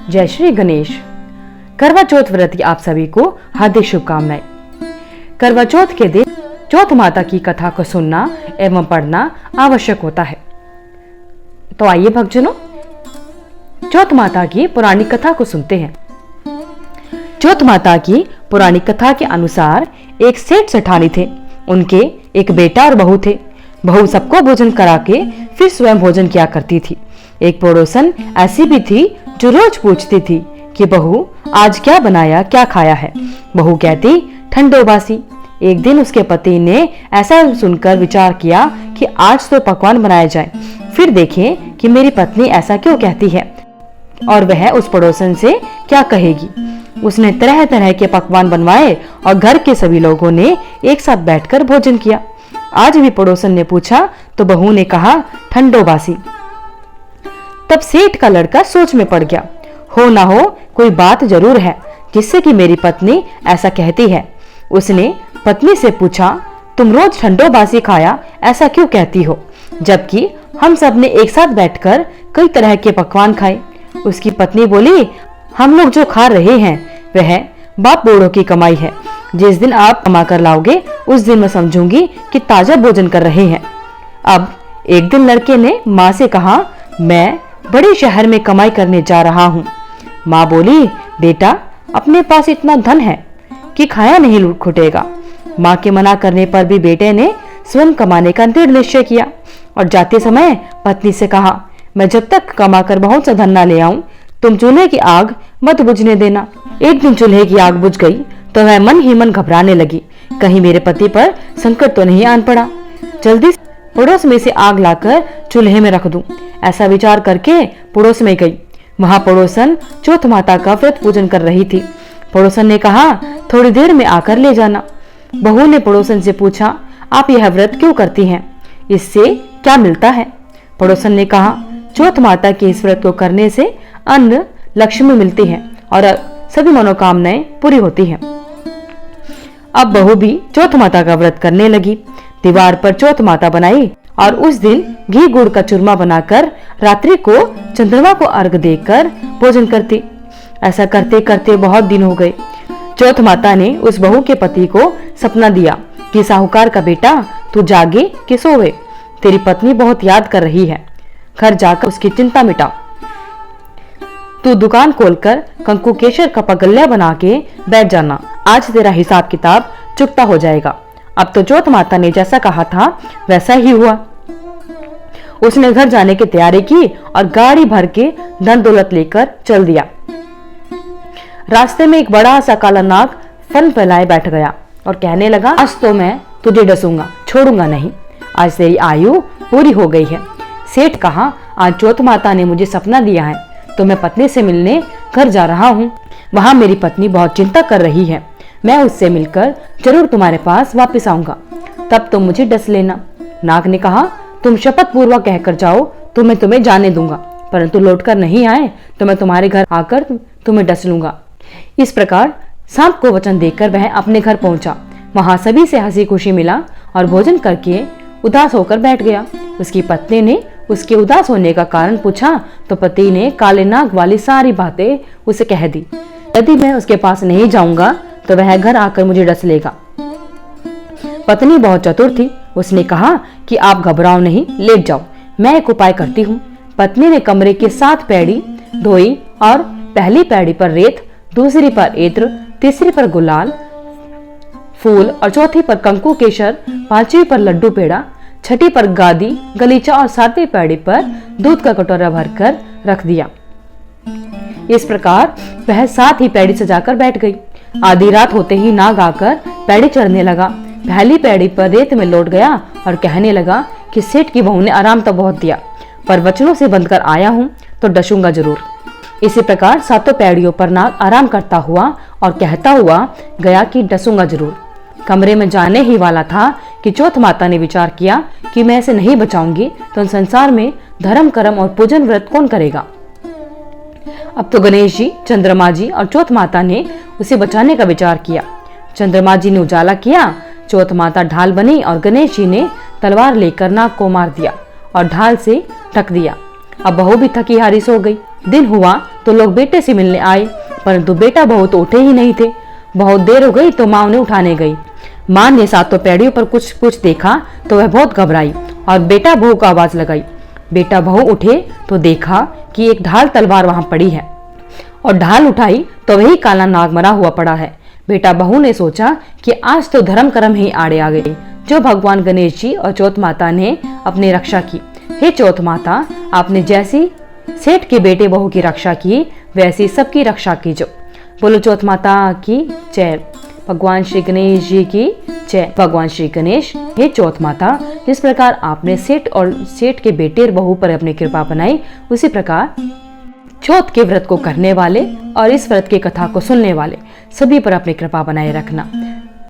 जय श्री गणेश। करवा चौथ व्रत की आप सभी को हार्दिक शुभकामनाएं। करवा चौथ के दिन चौथ माता की कथा को सुनना एवं पढ़ना आवश्यक होता है। तो आइए भक्तजनों, चौथ माता की पौराणिक कथा को सुनते हैं। चौथ माता की पौराणिक कथा के अनुसार एक सेठ सेठानी थे। उनके एक बेटा और बहू थे। बहू सबको भोजन करा के फिर स्वयं भोजन किया करती थी। एक पड़ोसन ऐसी भी थी जो रोज पूछती थी कि बहू आज क्या बनाया, क्या खाया है। बहू कहती ठंडो बासी। एक दिन उसके पति ने ऐसा सुनकर विचार किया कि आज तो पकवान बनाया जाए, फिर देखें कि मेरी पत्नी ऐसा क्यों कहती है और वह उस पड़ोसन से क्या कहेगी। उसने तरह तरह के पकवान बनवाए और घर के सभी लोगों ने एक साथ बैठकर भोजन किया। आज भी पड़ोसन ने पूछा तो बहू ने कहा ठंडो बासी। तब सेठ का लड़का सोच में पड़ गया। हो ना हो कोई बात जरूर है जिससे कि मेरी पत्नी ऐसा कहती है। उसने पत्नी से पूछा तुम रोज ठंडो बासी खाया ऐसा क्यों कहती हो, जबकि हम सब ने एक साथ बैठकर कई तरह के पकवान खाए। उसकी पत्नी बोली हम लोग जो खा रहे हैं वह बाप बूढ़ों की कमाई है। जिस दिन आप कमा कर लाओगे उस दिन मैं समझूंगी कि ताजा भोजन कर रहे हैं। अब एक दिन लड़के ने माँ से कहा मैं बड़े शहर में कमाई करने जा रहा हूँ। माँ बोली बेटा अपने पास इतना धन है कि खाया नहीं छूटेगा। माँ के मना करने पर भी बेटे ने स्वयं कमाने का दृढ़ निश्चय किया और जाते समय पत्नी से कहा मैं जब तक कमा कर बहुत सा धन न ले आऊं तुम चूल्हे की आग मत बुझने देना। एक दिन चूल्हे की आग बुझ गई तो वह मन ही मन घबराने लगी, कहीं मेरे पति पर संकट तो नहीं आन पड़ा। जल्दी पड़ोस में से आग लाकर चूल्हे में रख दूं, ऐसा विचार करके पड़ोस में गई। वहां पड़ोसन चौथ माता का व्रत पूजन कर रही थी। पड़ोसन ने कहा थोड़ी देर में आकर ले जाना। बहू ने पड़ोसन से पूछा आप यह व्रत क्यों करती हैं, इससे क्या मिलता है। पड़ोसन ने कहा चौथ माता के इस व्रत को करने से अन्न लक्ष्मी मिलती है और सभी मनोकामनाएं पूरी होती हैं। अब बहू भी चौथ माता का व्रत करने लगी। दीवार पर चौथ माता बनाई और उस दिन घी गुड़ का चूरमा बनाकर रात्रि को चंद्रमा को अर्घ देकर भोजन करती। ऐसा करते करते बहुत दिन हो गए। चौथ माता ने उस बहू के पति को सपना दिया कि साहूकार का बेटा तू जागे कि सोवे, तेरी पत्नी बहुत याद कर रही है, घर जाकर उसकी चिंता मिटा। तू दुकान खोलकर कंकु केशर का पगल्या बना के बैठ जाना, आज तेरा हिसाब किताब चुकता हो जाएगा। अब तो चौथ माता ने जैसा कहा था वैसा ही हुआ। उसने घर जाने की तैयारी की और गाड़ी भर के धन दौलत लेकर चल दिया। रास्ते में एक बड़ा सा काला नाग फन फैलाए बैठ गया और कहने लगा आज तो मैं तुझे डसूंगा, छोड़ूंगा नहीं, आज तेरी आयु पूरी हो गई है। सेठ कहा आज चौथ माता ने मुझे सपना दिया है तो मैं पत्नी से मिलने घर जा रहा हूँ। वहां मेरी पत्नी बहुत चिंता कर रही है, मैं उससे मिलकर जरूर तुम्हारे पास वापस आऊंगा, तब तुम मुझे डस लेना। नाग ने कहा तुम शपथ पूर्वक कहकर जाओ तो मैं तुम्हें जाने दूंगा, परंतु लौटकर नहीं आए तो मैं तुम्हारे घर आकर तुम्हें डस लूंगा। इस प्रकार सांप को वचन देकर वह अपने घर पहुंचा। वहां सभी से हंसी खुशी मिला और भोजन करके उदास होकर बैठ गया। उसकी पत्नी ने उसके उदास होने का कारण पूछा तो पति ने काले नाग वाली सारी बातें उसे कह दी। यदि मैं उसके पास नहीं जाऊंगा तो वह घर आकर मुझे डस लेगा। पत्नी बहुत चतुर थी, उसने कहा कि आप घबराओ नहीं, लेट जाओ, मैं एक उपाय करती हूँ। पत्नी ने कमरे के 7 पैड़ी धोई और पहली पैड़ी पर रेत, दूसरी पर इत्र, तीसरी पर गुलाल फूल और चौथी पर कंकु केशर, 5वीं पर लड्डू पेड़ा, 6ठी पर गादी गलीचा और 7वीं पैड़ी पर दूध का कटोरा भरकर रख दिया। इस प्रकार वह 7 ही पैड़ी सजाकर बैठ गई। आधी रात होते ही नाग आकर पैड़ी चढ़ने लगा। पहली पैड़ी पर रेत में लौट गया और कहने लगा कि सेठ की बहू ने आराम तो बहुत दिया, पर वचनों से बंधकर आया हूँ तो डसूंगा जरूर। इसी प्रकार 7 पैड़ियों पर नाग आराम करता हुआ और कहता हुआ गया कि डसूंगा जरूर। कमरे में जाने ही वाला था कि चौथ माता ने विचार किया कि मैं इसे नहीं बचाऊंगी तो संसार में धर्म कर्म और पूजन व्रत कौन करेगा। अब तो गणेश जी, चंद्रमा जी और चौथ माता ने उसे बचाने का विचार किया। चंद्रमा जी ने उजाला किया, चौथ माता ढाल बनी और गणेश जी ने तलवार लेकर नाग को मार दिया और ढाल से ढक दिया। अब बहू भी थकी हारी सो गई। दिन हुआ तो लोग बेटे से मिलने आए, परंतु बेटा बहू तो उठे ही नहीं थे। बहुत देर हो गई तो माँ उन्हें उठाने गई। माँ ने सातों पैड़ियों पर कुछ कुछ देखा तो वह बहुत घबराई और बेटा बहू को आवाज लगाई। बेटा बहू उठे तो देखा कि एक ढाल तलवार वहां पड़ी है और ढाल उठाई तो वही काला नाग मरा हुआ पड़ा है। बेटा बहू ने सोचा कि आज तो धर्म कर्म ही आड़े आ गए, जो भगवान गणेश जी और चौथ माता ने अपनी रक्षा की। हे चौथ माता, आपने जैसी सेठ के बेटे बहू की रक्षा की, वैसी सबकी रक्षा कीजो। बोलो चौथ माता की जय। भगवान श्री गणेश जी की जय। भगवान श्री गणेश, हे चौथ माता, जिस प्रकार आपने सेठ के बेटे और बहू पर अपनी कृपा बनाई, उसी प्रकार चौथ के व्रत को करने वाले और इस व्रत की कथा को सुनने वाले सभी पर अपनी कृपा बनाए रखना।